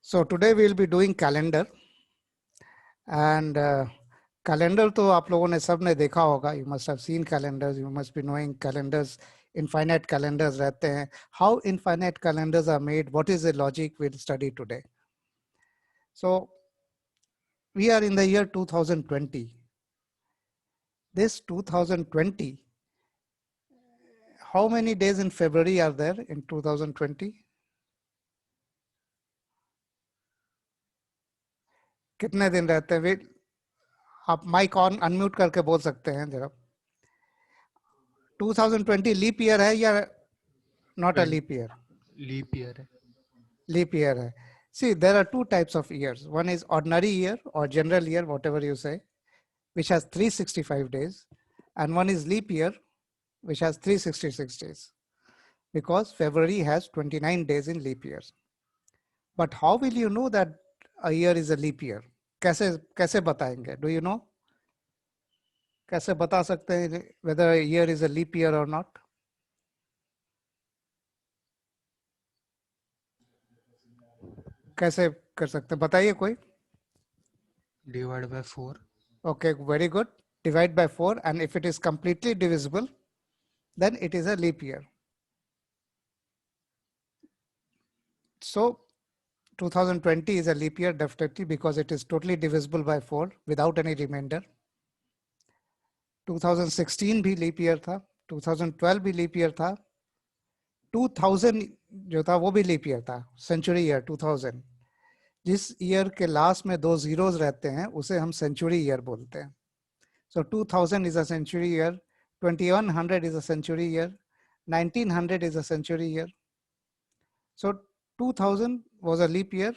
So today we'll be doing calendar and calendar तो आप लोगों ने सब ने देखा होगा. You must have seen calendars. You must be knowing calendars. Infinite calendars रहते हैं. How infinite calendars are made? What is the logic we'll study today? So we are in the year 2020. This 2020. How many days in February are there in 2020? कितने दिन रहते हैं? आप mic on unmute करके बोल सकते हैं जरा. 2020 लीप ईयर है या not a leap year? Leap year है. Leap year hai. See, there are two types of years. One is ordinary year or general year, whatever you say, which has 365 days. And one is leap year, which has 366 days. Because February has 29 days in leap years. But how will you know that a year is a leap year? कैसे बताएंगे? Do you know? कैसे बता सकते हैं whether a year is a leap year or not? कैसे कर सकते हैं? बताइए कोई. Divide by 4. Okay, very good. Divide by 4, and if it is completely divisible, then it is a leap year. So 2020 is a leap year definitely because it is totally divisible by 4 without any remainder. 2016 भी leap year था, 2012 भी leap year था, 2000 जो था वो भी leap year था, century year 2000. जिस ईयर के लास्ट में 2 zeros रहते हैं उसे हम century year बोलते हैं. So 2000 is a century year, 2100 is a century year, 1900 is a century year. So 2000 was a leap year.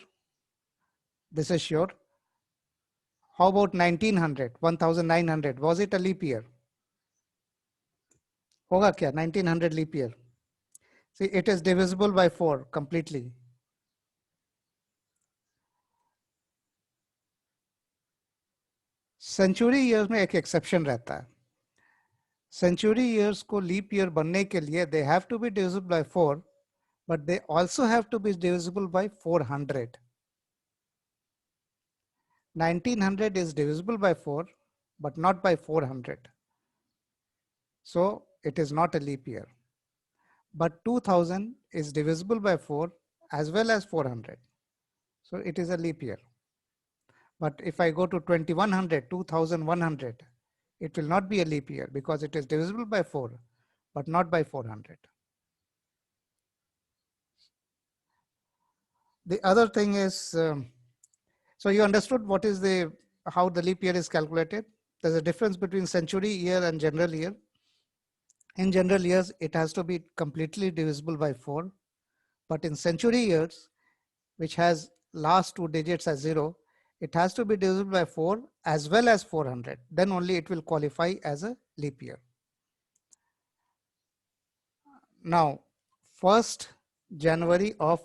This is sure. How about 1900, 1900? Was it a leap year? होगा क्या 1900 leap year? See, it is divisible by 4 completely. Century years में एक exception रहता है. Century years को leap year बनने के लिए they have to be divisible by 4, but they also have to be divisible by 400. 1900 is divisible by 4, but not by 400. So it is not a leap year. But 2000 is divisible by 4 as well as 400. So it is a leap year. But if I go to 2100, 2100, it will not be a leap year because it is divisible by 4, but not by 400. The other thing is, so you understood what is how the leap year is calculated? There's a difference between century year and general year. In general years, it has to be completely divisible by 4. But in century years, which has last 2 digits as 0, it has to be divisible by 4 as well as 400. Then only it will qualify as a leap year. Now, 1st January of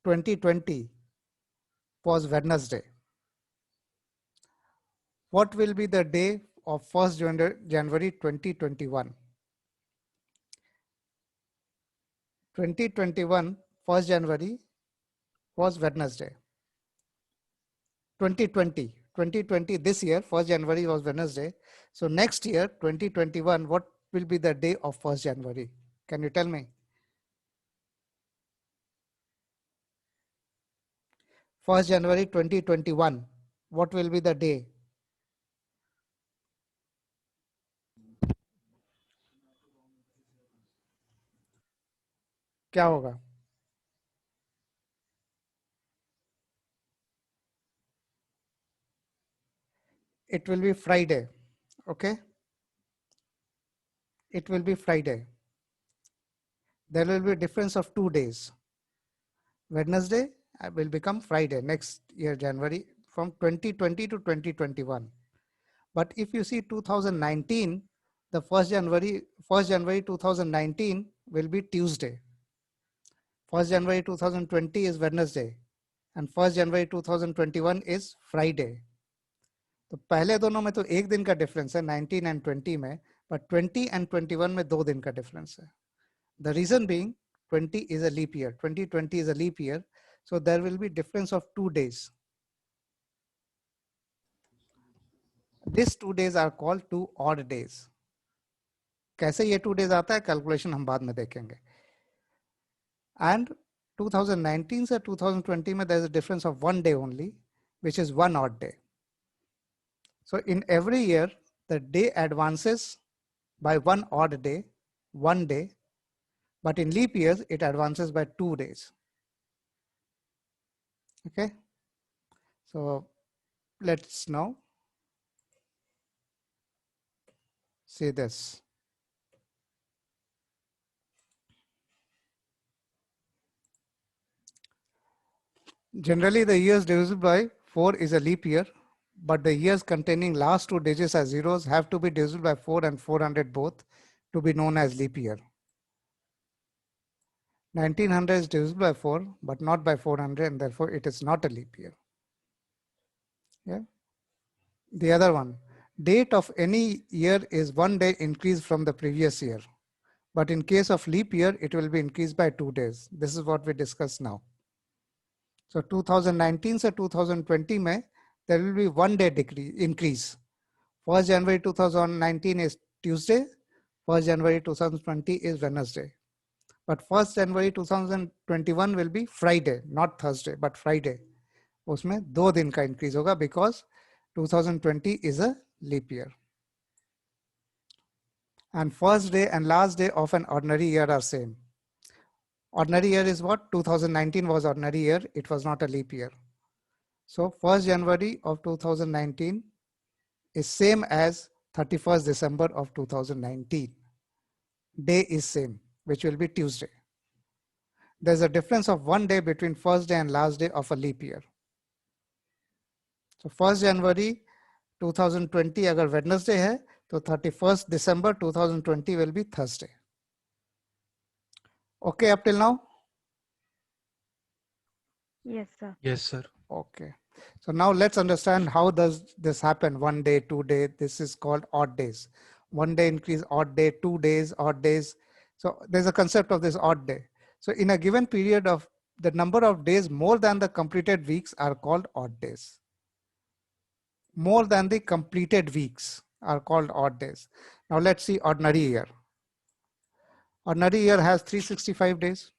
2020 was Wednesday. What will be the day of 1st January 2021? 2021, 1st January was Wednesday. 2020, this year, 1st January was Wednesday. So next year, 2021, what will be the day of 1st January? Can you tell me? 1st January 2021, what will be the day? क्या होगा? It will be Friday. Okay. It will be Friday. There will be a difference of 2 days. Wednesday will become Friday next year, January, from 2020 to 2021. But if you see 2019, the 1st January 2019 will be Tuesday. 1st January 2020 is Wednesday. And 1st January 2021 is Friday. तो पहले दोनों में तो एक दिन का difference है 19 and 20 में, but 20 and 21 में 2 दिन का डिफरेंस है. The reason being 20 is a leap year. 2020 is a leap year. So there will be difference of 2 days. These 2 days are called 2 odd days. कैसे ये 2 days आता है कैलकुलेशन हम बाद में देखेंगे. And 2019 से 2020 में there is a difference of 1 day only, which is 1 odd day. So in every year, the day advances by 1 odd day, 1 day, but in leap years, it advances by 2 days. Okay. So let's now see this. Generally, the years divisible by 4 is a leap year, but the years containing last 2 digits as zeros have to be divisible by 4 and 400 both to be known as leap year. 1900 is divisible by 4, but not by 400, and therefore it is not a leap year. Yeah. The other one, date of any year is 1 day increase from the previous year. But in case of leap year, it will be increased by 2 days. This is what we discussed now. So 2019 से 2020 में there will be 1 day increase. 1st January 2019 is Tuesday. 1st January 2020 is Wednesday. But 1st January 2021 will be Friday, not Thursday, but Friday. उसमें 2 दिन का increase होगा because 2020 is a leap year. And first day and last day of an ordinary year are same. Ordinary year is what? 2019 was ordinary year. It was not a leap year. So 1st January of 2019 is same as 31st December of 2019. Day is same, which will be Tuesday. There's a difference of 1 day between first day and last day of a leap year. So 1st January 2020 अगर Wednesday है तो 31st December 2020 will be Thursday. Okay, up till now? Yes, sir. Yes, sir. Okay. So now let's understand how does this happen. 1 day, 2 day, this is called odd days. 1 day increase, odd day, 2 days, odd days. So there's a concept of this odd day. So in a given period of the number of days more than the completed weeks are called odd days. More than the completed weeks are called odd days. Now let's see ordinary year. Ordinary year has 365 days.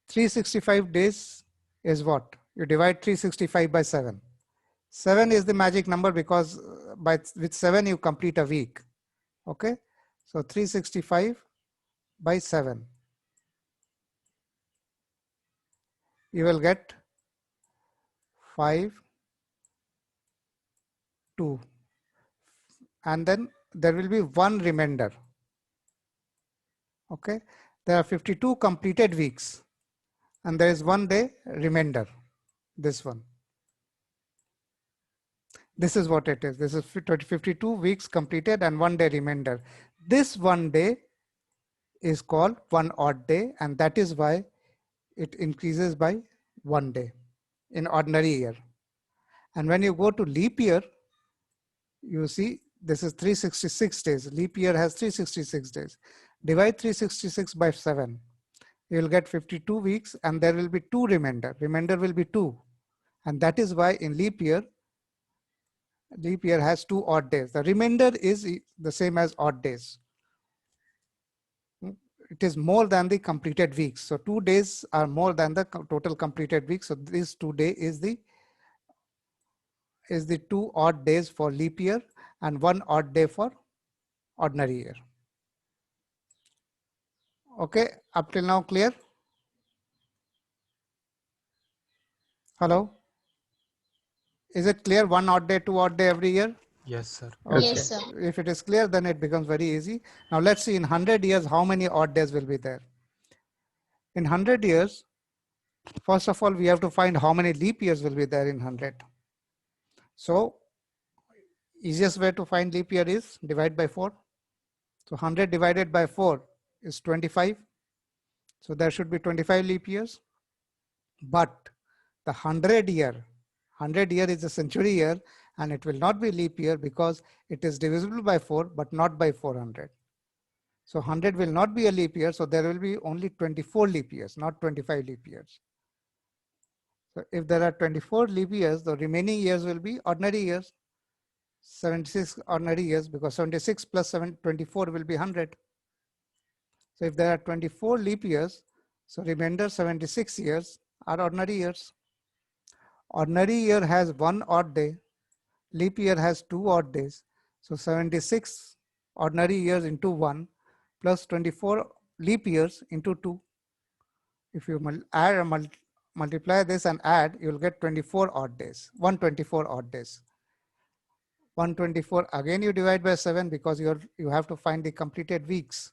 365 days is what? You divide 365 by 7. 7 is the magic number because with 7 you complete a week. Okay. So 365 by 7. You will get 5, 2. And then there will be one remainder. Okay. There are 52 completed weeks. And there is 1 day remainder. This one. This is what it is. This is 52 weeks completed and 1 day remainder. This 1 day is called 1 odd day, and that is why it increases by 1 day in ordinary year. And when you go to leap year, you see this is 366 days. Leap year has 366 days. Divide 366 by 7. You will get 52 weeks and there will be 2 remainder. Remainder will be 2. And that is why in leap year has 2 odd days. The remainder is the same as odd days. It is more than the completed weeks. So 2 days are more than the total completed weeks. So this 2 day is the 2 odd days for leap year and 1 odd day for ordinary year. Okay, up till now clear? Hello? Is it clear? 1 odd day, 2 odd day every year? Yes, sir. Okay. Yes, sir. If it is clear, then it becomes very easy. Now let's see in 100 years, how many odd days will be there? In 100 years, first of all, we have to find how many leap years will be there in 100. So easiest way to find leap year is divide by 4. So 100 divided by 4 is 25. So there should be 25 leap years. But the 100 year is a century year, and it will not be leap year because it is divisible by 4, but not by 400. So 100 will not be a leap year. So there will be only 24 leap years, not 25 leap years. So if there are 24 leap years, the remaining years will be ordinary years. 76 ordinary years, because 76 plus 24 will be 100. So if there are 24 leap years, so remainder 76 years are ordinary years. Ordinary year has one odd day. Leap year has two odd days. So 76 ordinary years into 1 plus 24 leap years into 2. If you multiply this and add, you'll get 24 odd days, 124 odd days. 124, again you divide by 7 because you have to find the completed weeks.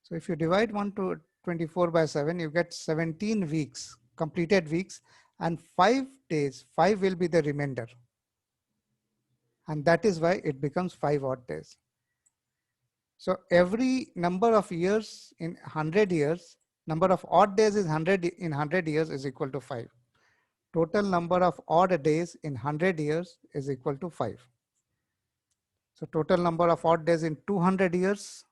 So if you divide 124 by 7, you get 17 weeks, completed weeks, and 5 days, 5 will be the remainder. And that is why it becomes 5 odd days. So every number of years in 100 years, number of odd days is 100 in 100 years is equal to 5. Total number of odd days in 100 years is equal to 5. So total number of odd days in 200 years,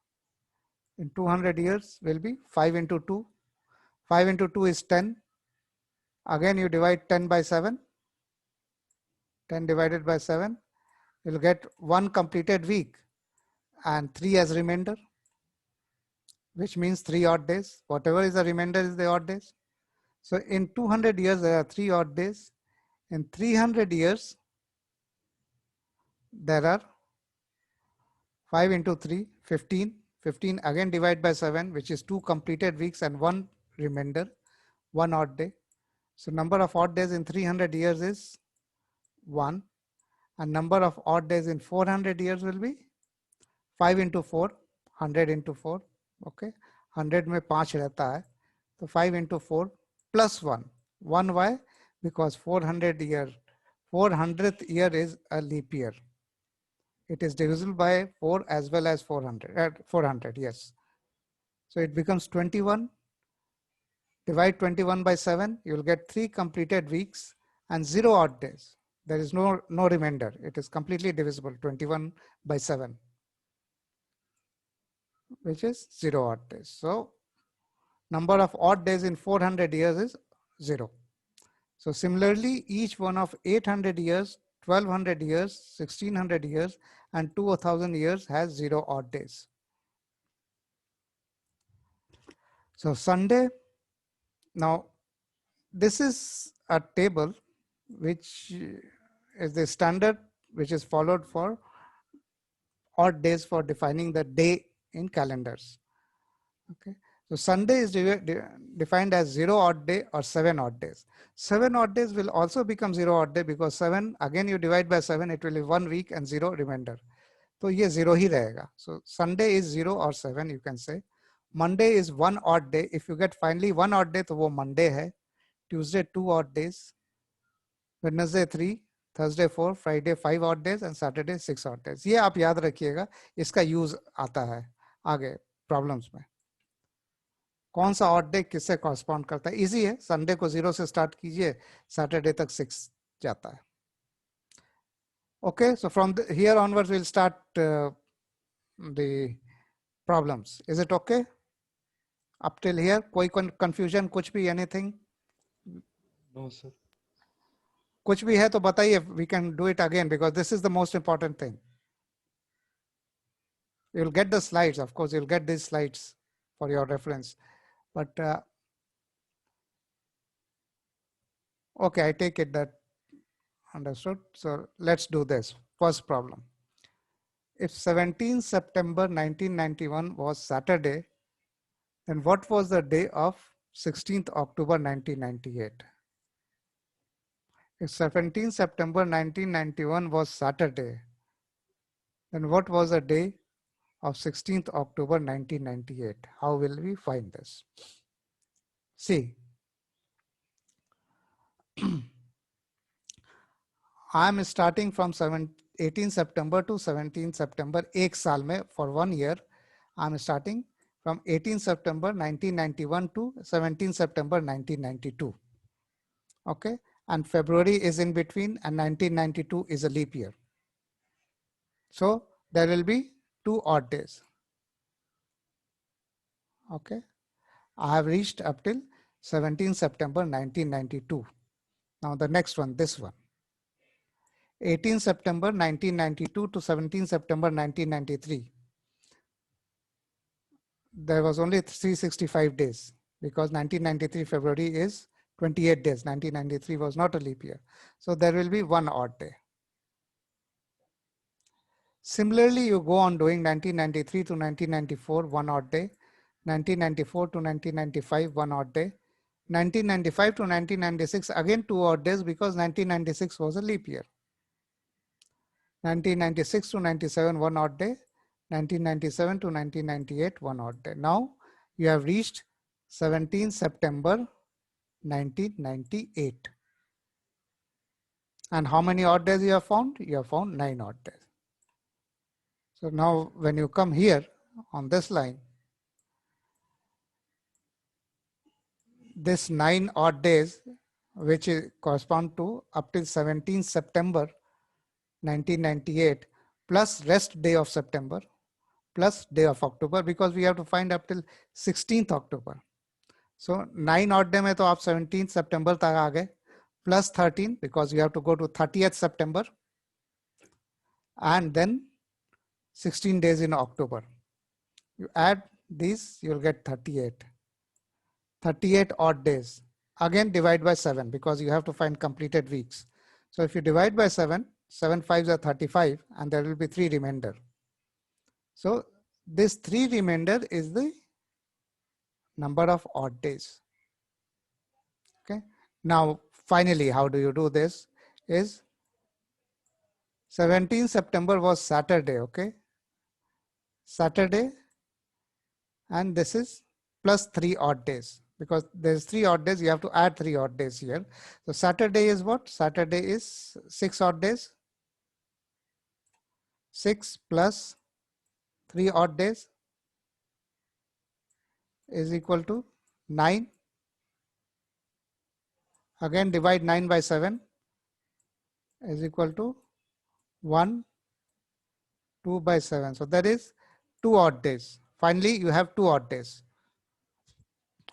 will be 5 into 2. 5 into 2 is 10. Again, you divide 10 by 7. 10 divided by 7. You'll get 1 completed week and 3 as remainder, which means 3 odd days. Whatever is the remainder is the odd days. So in 200 years, there are 3 odd days. In 300 years, there are 5 into 3, 15. 15 again divide by 7, which is 2 completed weeks and 1 remainder, 1 odd day. So number of odd days in 300 years is 1. And number of odd days in 400 years will be 5 into 4, 100 into 4. Okay, 100 में 5 रहता है, तो 5 into 4 plus 1. 1 why? Because 400th year is a leap year. It is divisible by 4 as well as 400. 400, yes. So it becomes 21. Divide 21 by 7, you will get 3 completed weeks and 0 odd days. There is no remainder. It is completely divisible, 21 by 7, which is 0 odd days. So number of odd days in 400 years is 0. So similarly, each one of 800 years, 1200 years, 1600 years, and 2000 years has 0 odd days. So Sunday, now this is a table which is the standard which is followed for odd days for defining the day in calendars. Okay, so Sunday is defined as 0 odd day or 7 odd days. 7 odd days will also become 0 odd day because 7, again you divide by 7, it will be 1 week and 0 remainder. So ये 0 ही रहेगा. So Sunday is 0 or 7, you can say. Monday is 1 odd day. If you get finally 1 odd day, तो वो Monday है. Tuesday 2 odd days. Wednesday 3, Thursday 4, Friday 5 odd days and Saturday 6 odd days. ये आप याद रखिएगा, इसका यूज आता है आगे प्रॉब्लम्स में. कौन सा ऑड डे किससे कॉरस्पॉन्ड करता है? इजी है, संडे को 0 से स्टार्ट कीजिए, सैटरडे तक 6 जाता है. Okay, so from here onwards we'll start the problems. Is it okay? Up till here, कोई confusion, कुछ भी, anything? No, sir. कुछ भी है तो बताइए, we can do it again because this is the most important thing. You'll get the slides, of course, you'll get these slides for your reference. But okay, I take it that understood. So let's do this. First problem. If 17 September 1991 was Saturday, then what was the day of 16th October 1998? If 17 September 1991 was Saturday, then what was the day of 16th October 1998? How will we find this? See, I am starting from 18 September to 17 September, एक साल में, for 1 year. I am starting from 18 September 1991 to 17 September 1992. Okay, and February is in between and 1992 is a leap year. So there will be 2 odd days. Okay, I have reached up till 17 September 1992. Now the next one, this one. 18 September 1992 to 17 September 1993. There was only 365 days because 1993 February is 28 days. 1993 was not a leap year. So there will be one odd day. Similarly, you go on doing 1993 to 1994, one odd day. 1994 to 1995, one odd day. 1995 to 1996, again two odd days because 1996 was a leap year. 1996 to 97, one odd day. 1997 to 1998, one odd day. Now you have reached 17 September 1998. And how many odd days you have found? You have found 9 odd days. So now when you come here on this line, this 9 odd days, which correspond to up till 17 September 1998, plus rest day of September, plus day of October, because we have to find up till 16th October. So 9 odd day में तो आप 17th September तक आ गए, plus 13 because you have to go to 30th September, and then 16 days in October. You add these, you'll get 38. 38 odd days. Again divide by 7 because you have to find completed weeks. So if you divide by 7, 7 5s are 35 and there will be 3 remainder. So this 3 remainder is the number of odd days. Okay. Now finally, how do you do this? Is 17 September was Saturday, okay? Saturday, and this is plus 3 odd days because there's 3 odd days, you have to add 3 odd days here. So Saturday is what? Saturday is 6 odd days. 6 plus 3 odd days is equal to 9. Again divide 9 by 7 is equal to 1, 2 by 7. So that is 2 odd days. Finally, you have 2 odd days.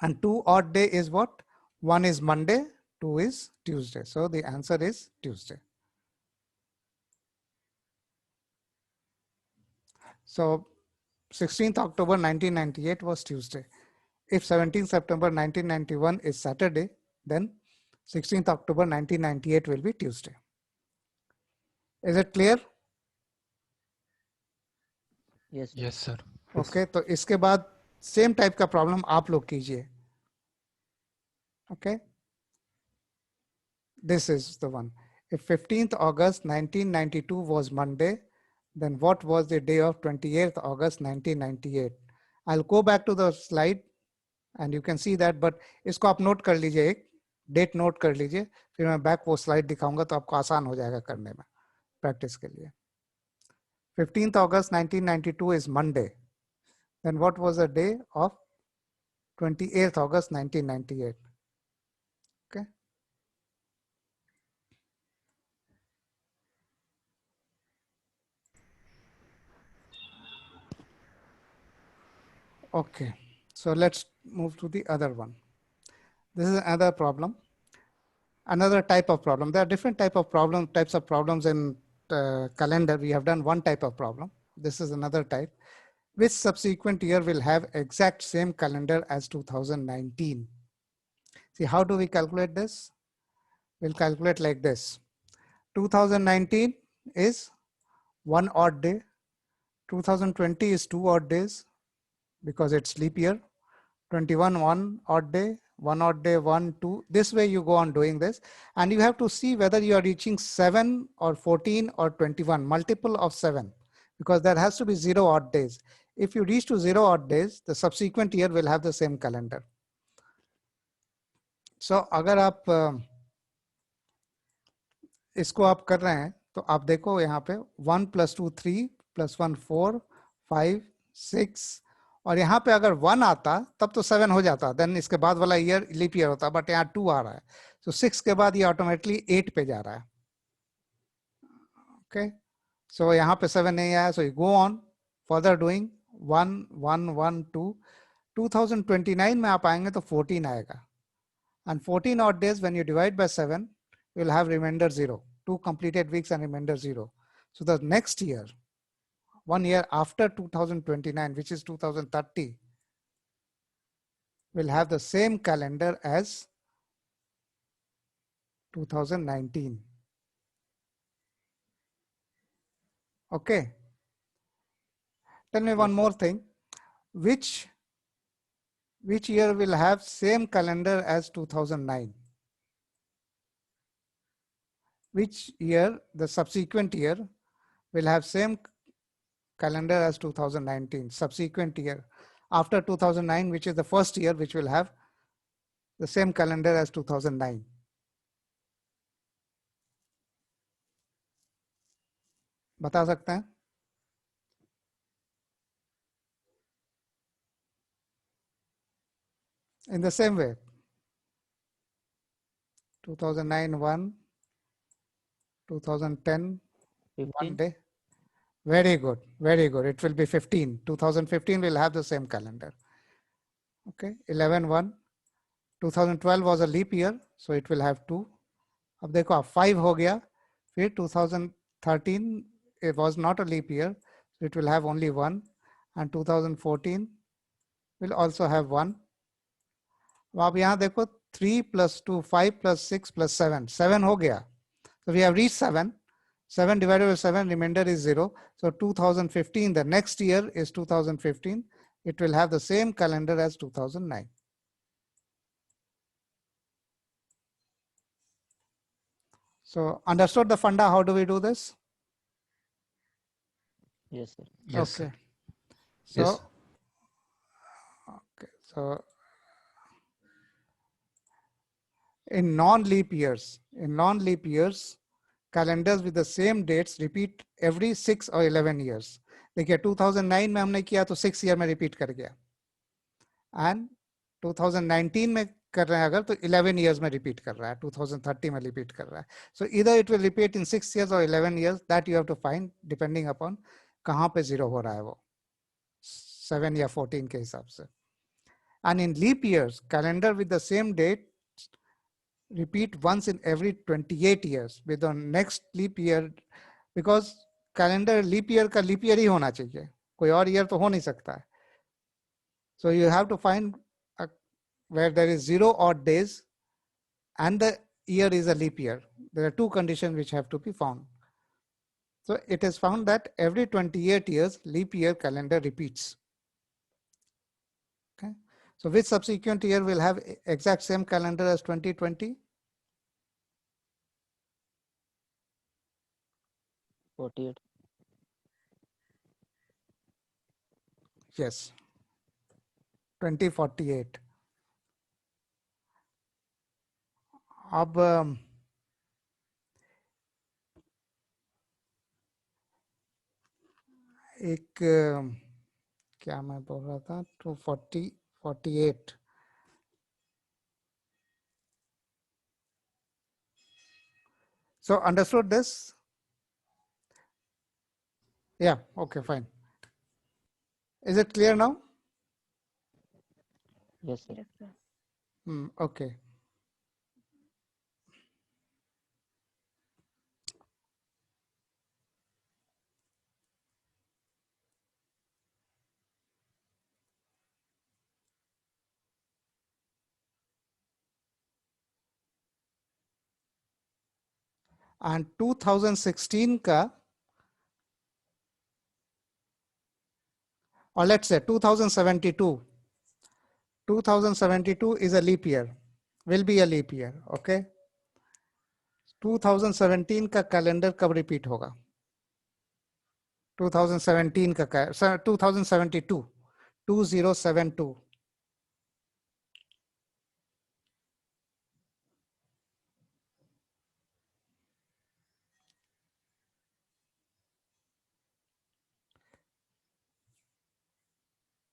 And 2 odd day is what? 1 is Monday, 2 is Tuesday. So the answer is Tuesday. So 16th October 1998 was Tuesday. If 17th September 1991 is Saturday, then 16th October 1998 will be Tuesday. Is it clear? Yes, sir. Yes, sir. Okay, तो इसके बाद same type का problem आप लोग कीजिए. Okay, this is the one. If 15th August 1992 was Monday, then what was the day of 28th August 1998? I'll go back to the slide and you can see that, but इसको आप note कर लीजिए, एक date note कर लीजिए, फिर मैं back वो स्लाइड दिखाऊंगा तो आपको आसान हो जाएगा करने में प्रैक्टिस के लिए. 15th August 1992 is Monday. Then what was the day of 28th August 1998? Okay. Okay, so let's move to the other one. This is another problem, another type of problem. There are different types of problems in calendar. We have done one type of problem. This is another type. Which subsequent year will have exact same calendar as 2019? See, how do we calculate this? We'll calculate like this. 2019 is 1 odd day. 2020 is 2 odd days because it's leap year. 21, 1 odd day, 1 odd day, 1, 2. This way you go on doing this. And you have to see whether you are reaching 7 or 14 or 21, multiple of 7, because there has to be 0 odd days. If you reach to 0 odd days, the subsequent year will have the same calendar. So अगर आप इसको आप कर रहे हैं तो आप देखो यहाँ पे 1 + 2 3 + 1 4 5 6, और यहाँ पे अगर 1 आता तब तो 7 हो जाता, देन इसके बाद वाला ईयर लीप ईयर होता, बट यहाँ 2 आ रहा है, तो 6 के बाद ये ऑटोमेटिकली 8 पे जा रहा है. ओके, सो यहाँ पे 7 नहीं आया, so you go on further doing 1 1 1 2. 2029 में आप आएंगे तो 14 आएगा, and 14 odd days when you divide by 7, we'll have remainder 0. 2 completed weeks and remainder 0. So the next year, 1 year after 2029, which is 2030, will have the same calendar as 2019. Okay. Tell me one more thing. Which year will have same calendar as 2009? Which year, the subsequent year, will have same calendar as 2019, subsequent year. After 2009, which is the first year, which will have the same calendar as 2009. बता सकते हैं? In the same way, 2009 1, 2010 15. 1 day. Very good, very good. It will be 15. 2015 will have the same calendar. Okay, 11 1. 2012 was a leap year, so it will have 2. अब देखो आप 5 हो गया, फिर 2013 it was not a leap year, so it will have only 1, and 2014 will also have 1. अब आप यहाँ देखो 3 plus 2, 5 plus 6 plus 7, 7 हो गया. So we have reached 7. 7 divided by 7, remainder is 0. So 2015, the next year is 2015. It will have the same calendar as 2009. So understood the funda? How do we do this? Yes, sir. Yes, Okay. sir. So, Yes. okay. So in non-leap years, calendars with the same dates repeat every 6 or 11 years. देखिए 2009 में हमने किया तो 6 year में repeat कर गया, and 2019 में कर रहे हैं अगर तो 11 years में रिपीट कर रहा है, 2030 में रिपीट कर रहा है. सो इधर it will repeat in 6 years और 11 years. That you have to find depending upon कहाँ पे 0 हो रहा है, वो 7 या 14 के हिसाब से. And in leap years, calendar with the same date repeat once in every 28 years with the next leap year, because calendar leap year का leap year ही होना चाहिए, कोई और year तो हो नहीं सकता है. So you have to find where there is 0 odd days and the year is a leap year. There are 2 conditions which have to be found. So it is found that every 28 years leap year calendar repeats. Okay. So which subsequent year will have exact same calendar as 2020? 48. Yes. 2048. अब एक क्या मैं बोल रहा था, 248. So understood this? Yeah, okay, fine. Is it clear now? Yes, sir. Okay. And 2016 का, or let's say 2072. 2072 is a leap year, will be a leap year, okay? 2017 का calendar कब रिपीट होगा? 2017 का 2072, 2072.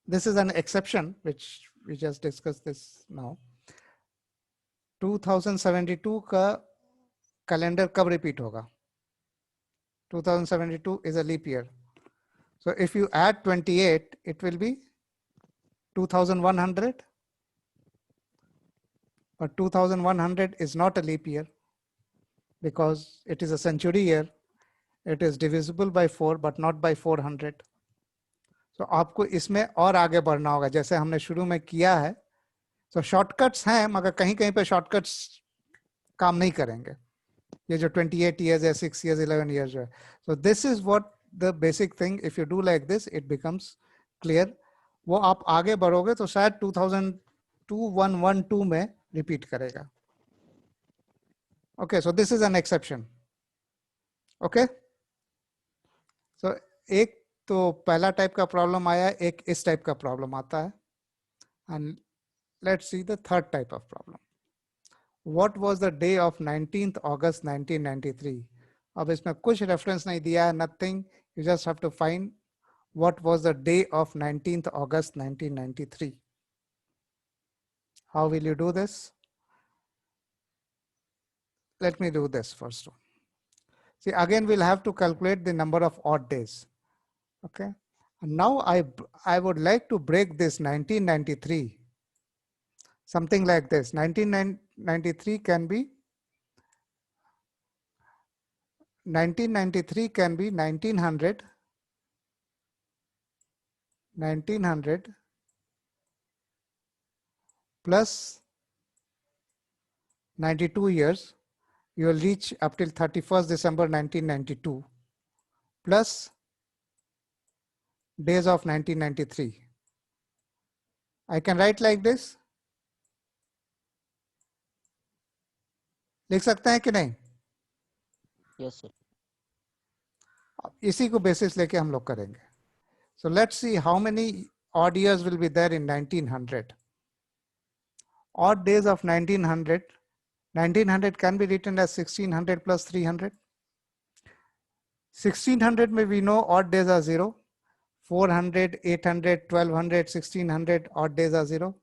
This is an exception which we just discussed this now. 2072 का calendar कब repeat होगा? 2072 is a leap year. So if you add 28, it will be 2100. But 2100 is not a leap year. because it is a century year. It is divisible by 4 but not by 400. तो आपको इसमें और आगे बढ़ना होगा जैसे हमने शुरू में किया है. तो शॉर्टकट्स हैं मगर कहीं कहीं पे शॉर्टकट्स काम नहीं करेंगे. ये जो 28 years है 6 years 11 years जो है. So this is what the basic thing. If you do like this, it becomes clear. वो आप आगे बढ़ोगे तो शायद 2112 में रिपीट करेगा. Okay, so this is an exception. Okay. So एक तो पहला टाइप का प्रॉब्लम आया, एक इस टाइप का प्रॉब्लम आता है. And let's see the third type of problem. What was the day of 19th August 1993? अब इसमें कुछ रेफरेंस नहीं दिया है, nothing. You just have to find what was the day of 19th August 1993. How will you do this? Let me do this first. See, again, we'll have to calculate the number of odd days. Okay. And now I would like to break this 1993. Something like this. 1993 can be 1900 plus 92 years. You will reach up till 31st December 1992 plus days of 1993. I can write like this. लिख सकते हैं कि नहीं? Yes, sir. इसी को basis लेके हम लोग करेंगे. So let's see how many odd years will be there in 1900. Odd days of 1900. 1900 can be written as 1600 plus 300. 1600 में we know odd days are 0. 400, 800, 1200, 1600 odd days are 0.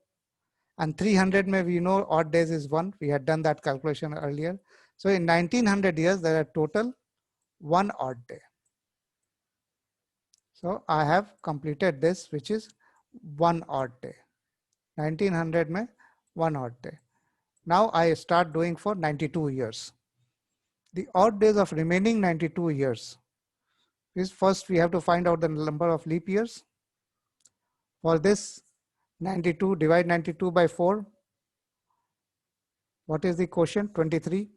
And 300 may we know odd days is 1. We had done that calculation earlier. So in 1900 years, there are total 1 odd day. So I have completed this, which is 1 odd day. 1900 mein 1 odd day. Now I start doing for 92 years. The odd days of remaining 92 years is first we have to find out the number of leap years. For this, 92, divide 92 by 4. What is the quotient? 23.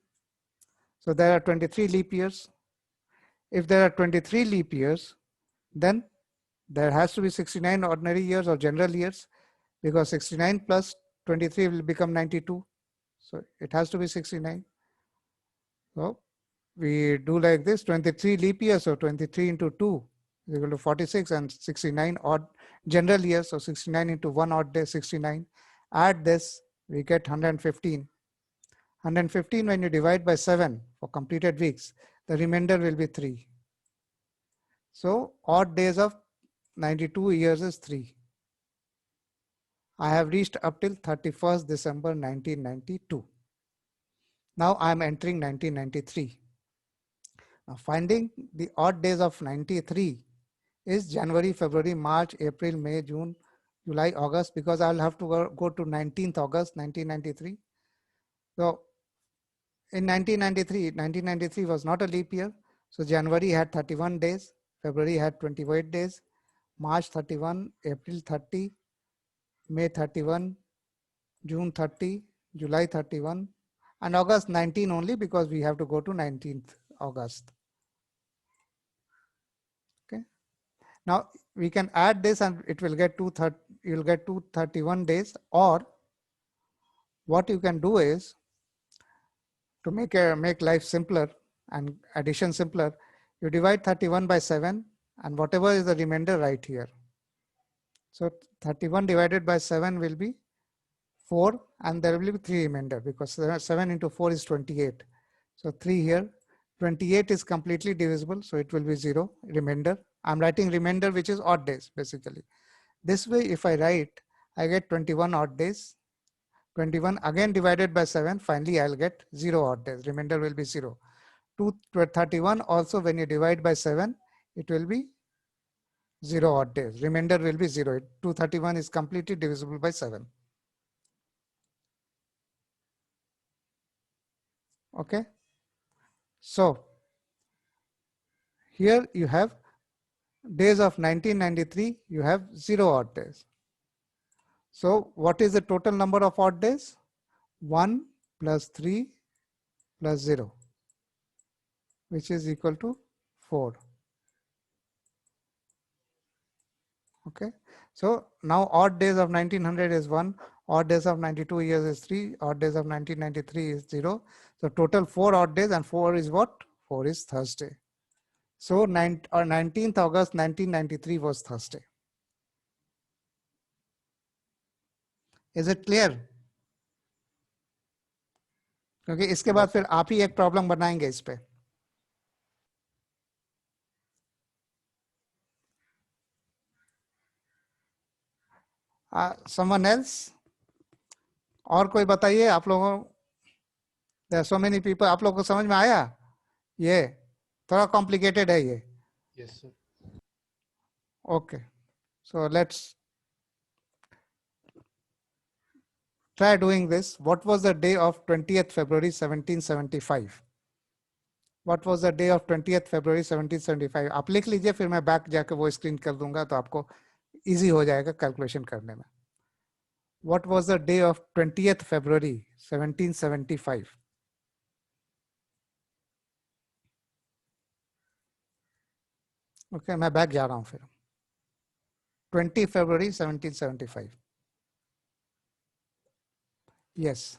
So there are 23 leap years. If there are 23 leap years, then there has to be 69 ordinary years or general years, because 69 plus 23 will become 92. So it has to be 69. So we do like this: 23 leap years, so 23 into 2 is equal to 46, and 69 odd general years, so 69 into 1 odd day, 69. Add this, we get 115. 115 when you divide by 7 for completed weeks, the remainder will be 3. So odd days of 92 years is 3. I have reached up till 31st December 1992. Now I am entering 1993. Now finding the odd days of 93 is January, February, March, April, May, June, July, August, because I'll have to go to 19th August 1993. So in 1993 was not a leap year. So January had 31 days, February had 28 days, March 31, April 30, May 31, June 30, July 31, and August 19 only, because we have to go to 19th August. Okay. Now we can add this and it will get you'll get 231 days, or what you can do is, to make life simpler and addition simpler, you divide 31 by 7 and whatever is the remainder right here. So 31 divided by 7 will be 4, and there will be 3 remainder, because 7 into 4 is 28. So 3 here. 28 is completely divisible, so it will be 0 remainder. I'm writing remainder, which is odd days basically. This way, if I write, I get 21 odd days. 21 again divided by 7, finally I'll get 0 odd days. Remainder will be 0. 231 also, when you divide by 7, it will be 0 odd days. Remainder will be 0. 231 is completely divisible by 7. Okay. So here you have days of 1993, you have 0 odd days. So what is the total number of odd days? 1 plus 3 plus 0, which is equal to 4. Okay, so now odd days of 1900 is 1, odd days of 92 years is 3, odd days of 1993 is 0. So total 4 odd days, and 4 is what? 4 is Thursday. So 19th August 1993 was Thursday. Is it clear? क्योंकि इसके बाद फिर आप ही एक problem बनाएंगे इस पे. Someone else? और कोई बताइए आप लोगों. There are so many people. आप लोगों को समझ में आया? ये थोड़ा कॉम्प्लिकेटेड है ये. Yes, sir. Okay, so let's try doing this. What was the day of 20th February 1775? What was the day of 20th February 1775? आप लिख लीजिए, फिर मैं बैक जाके वो स्क्रीन कर दूंगा तो आपको इजी हो जाएगा कैलकुलेशन करने में. What was the day of 20th February 1775? Okay, मैं बैक जा रहा हूं फिर. 20 February 1775. Yes.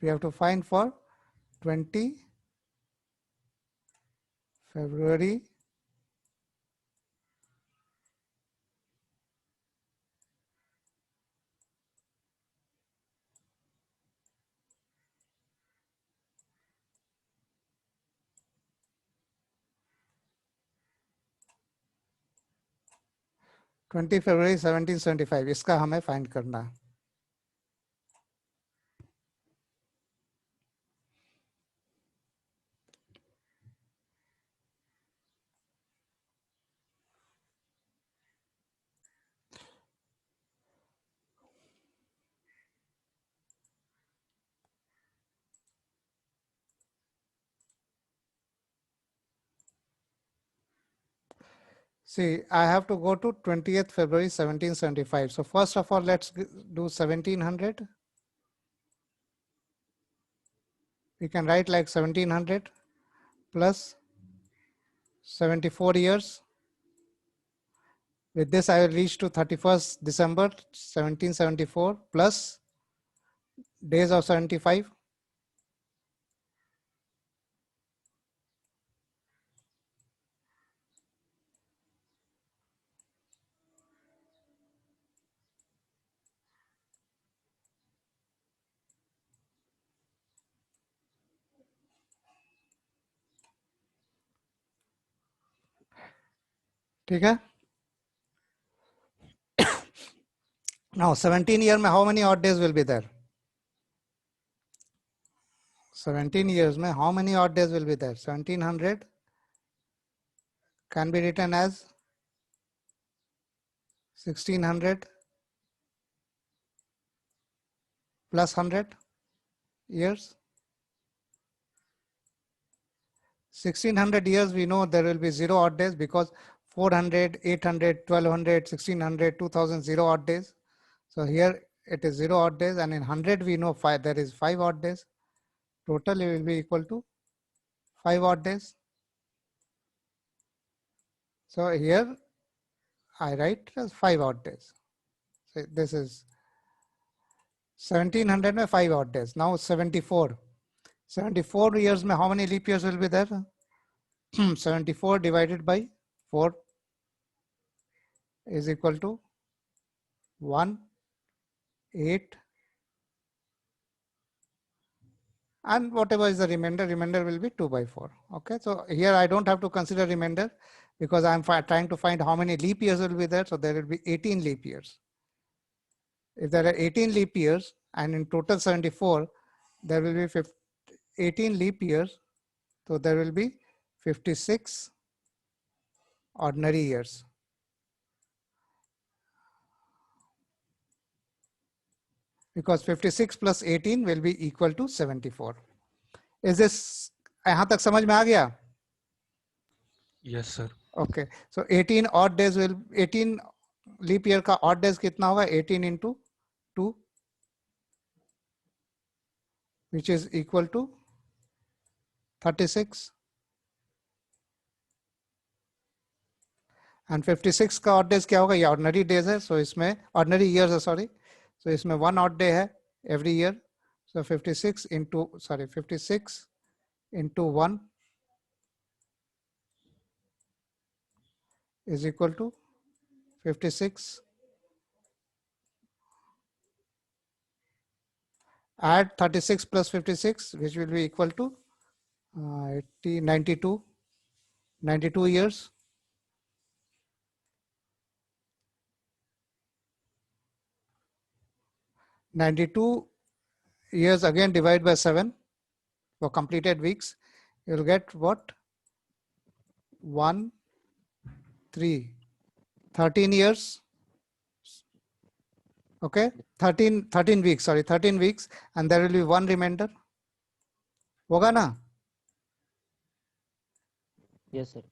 We have to find for 20 February 20 February 1775. इसका हमें फाइंड करना है. See, I have to go to 20th February 1775. So first of all, let's do 1700. We can write like 1700 plus 74 years. With this, I will reach to 31st December 1774 plus days of 75. ठीक है. Now 17 year में how many odd days will be there? 17 years में how many odd days will be there? 1700 can be written as 1600 plus 100 years. 1600 years, we know there will be 0 odd days because 400, 800, 1200, 1600, 2000, 0 odd days. So here it is 0 odd days, and in 100 we know there is 5 odd days. Total it will be equal to 5 odd days. So here I write as 5 odd days. So this is 1700 में 5 odd days. Now 74. 74 years में how many leap years will be there? 74 divided by 4 is equal to 1, 8, and whatever is the remainder will be 2 by 4. Okay, so here I don't have to consider remainder because I'm trying to find how many leap years will be there. So there will be 18 leap years. If there are 18 leap years and in total 74, there will be 18 leap years. So there will be 56 ordinary years. Because 56 plus 18 will be equal to 74. Is this यहाँ तक समझ में आ गया? Yes, sir. Okay, so 18 odd days will 18 leap year का odd days कितना होगा? 18 into 2, which is equal to 36. And 56 का odd days क्या होगा? ये ordinary days है, so इसमें ordinary years है, sorry. So इसमें one odd day है every year. So 56 into 1 is equal to 56. Add 36 plus 56, which will be equal to 92 years. 92 years again divide by 7 for completed weeks. You'll get what? 1, 3, 13 years. Okay, 13 weeks, sorry, 13 weeks, and there will be one remainder. होगा ना? Yes, sir.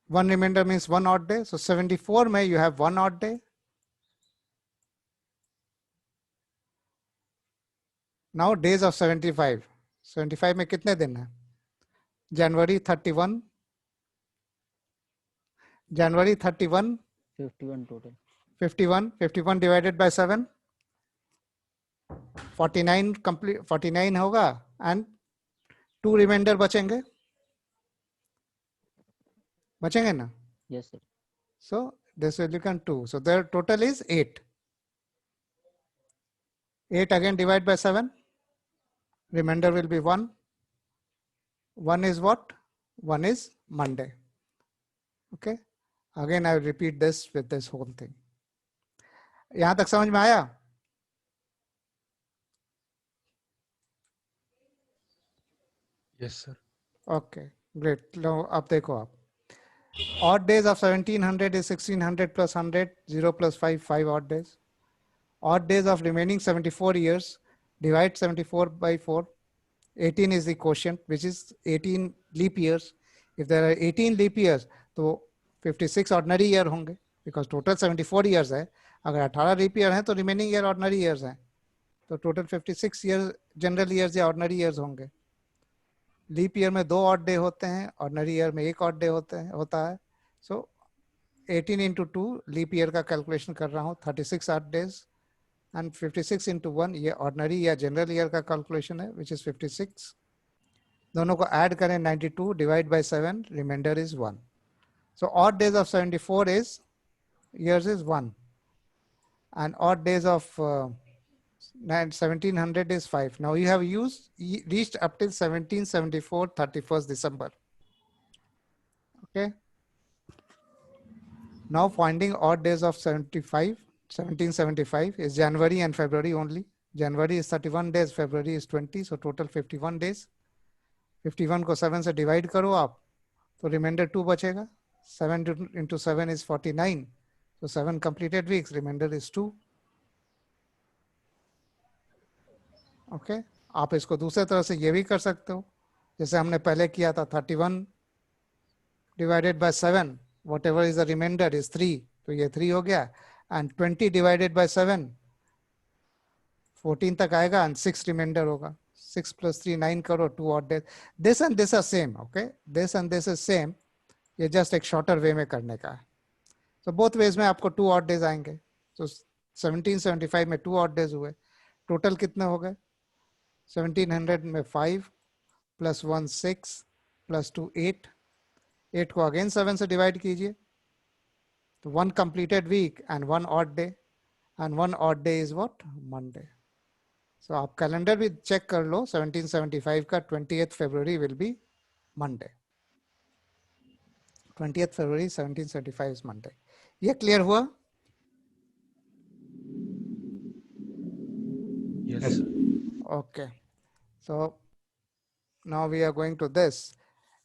One remainder means one odd day. So 74 में you have one odd day. Now days of 75. 75 में कितने दिन है? January 31. January 31. 51 total. 51 divided by 7. 49 complete. 49 होगा and 2 remainder बचेंगे ना? Yes, sir. So this will become 2. So their total is 8. 8 again divide by 7. Remainder will be 1. 1 is what? 1 is Monday. Okay. Again, I will repeat this with this whole thing. यहाँ तक समझ में आया? Yes, sir. Okay, great. लो अब देखो आप. Odd days of 1700 is 1600 plus 100, 0 plus 5, 5 odd days. Odd days of remaining 74 years, divide 74 by 4. 18 is the quotient, which is 18 leap years. If there are 18 leap years, तो 56 ordinary year होंगे, because total 74 years है. अगर 18 leap year है तो remaining year ordinary years हैं. तो total 56 years general years या ordinary years होंगे. लीप ईयर में 2 ऑड डे होते हैं, ऑर्डिनरी ईयर में 1 ऑड डे होता है. सो 18 into 2 लीप ईयर का कैलकुलेशन कर रहा हूँ, 36 ऑड डेज, एंड 56 into 1 ये ऑर्डिनरी या जनरल ईयर का कैलकुलेशन है, विच इज 56. दोनों को ऐड करें, 92 divide by 7, remainder is 1. So odd days of 74 is years is 1, and odd days of 1700 is 5. Now you have reached up till 1774, 31st December. Okay. Now finding odd days of 1775 is January and February only. January is 31 days, February is 20, so total 51 days. 51 को 7 से divide करो आप, तो remainder 2 बचेगा. 7 into 7 is 49. So 7 completed weeks, remainder is 2. Okay. आप इसको दूसरे तरह से ये भी कर सकते हो, जैसे हमने पहले किया था. 31 divided by 7, whatever is the remainder is 3, तो ये 3 हो गया. And 20 divided by 7, 14 तक आएगा, and 6 remainder होगा. 6 plus 3, 9 करो, 2 odd days. This and this are same. Okay, this and this is same. ये just एक shorter way में करने का है. So both ways में आपको 2 odd days आएंगे. So 1775 में 2 odd days हुए. Total कितने हो गए? 1700 में 5 plus 1 6 plus 2 8. 8 को अगेन 7 से डिवाइड कीजिए, तो 1 completed week and 1 odd day, and 1 odd day is what? Monday. So आप कैलेंडर भी चेक कर लो, 1775 का 20th February will be Monday. 20th February 1775 is Monday. ये क्लियर हुआ? Yes, sir. Okay. So now we are going to this.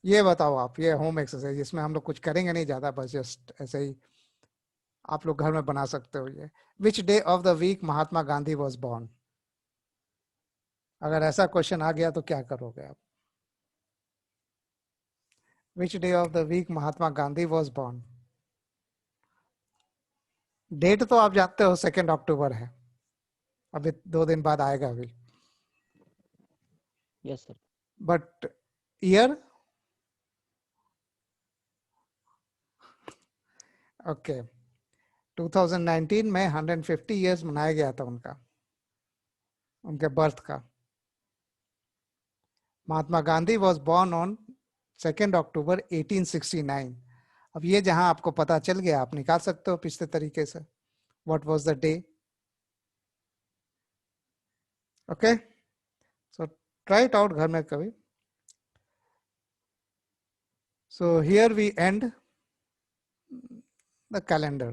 ये बताओ आप, ये होम एक्सरसाइज, इसमें हम लोग कुछ करेंगे नहीं ज्यादा, बस जस्ट ऐसे ही आप लोग घर में बना सकते हो ये। Which day of the week Mahatma Gandhi was born? अगर ऐसा क्वेश्चन आ गया तो क्या करोगे आप? Which day of the week Mahatma Gandhi was born? Date तो आप जानते हो 2 अक्टूबर है, अभी 2 दिन बाद आएगा अभी, Yes, sir. But year? Okay, 2019 में 150 ईयर्स मनाया गया था उनका, उनके बर्थ का। महात्मा गांधी वॉज बॉर्न ऑन 2 अक्टूबर 1869। अब ये जहां आपको पता चल गया, आप निकाल सकते हो पिछले तरीके से, what was the day. Okay, so try it out घर में कभी। So here we end the calendar.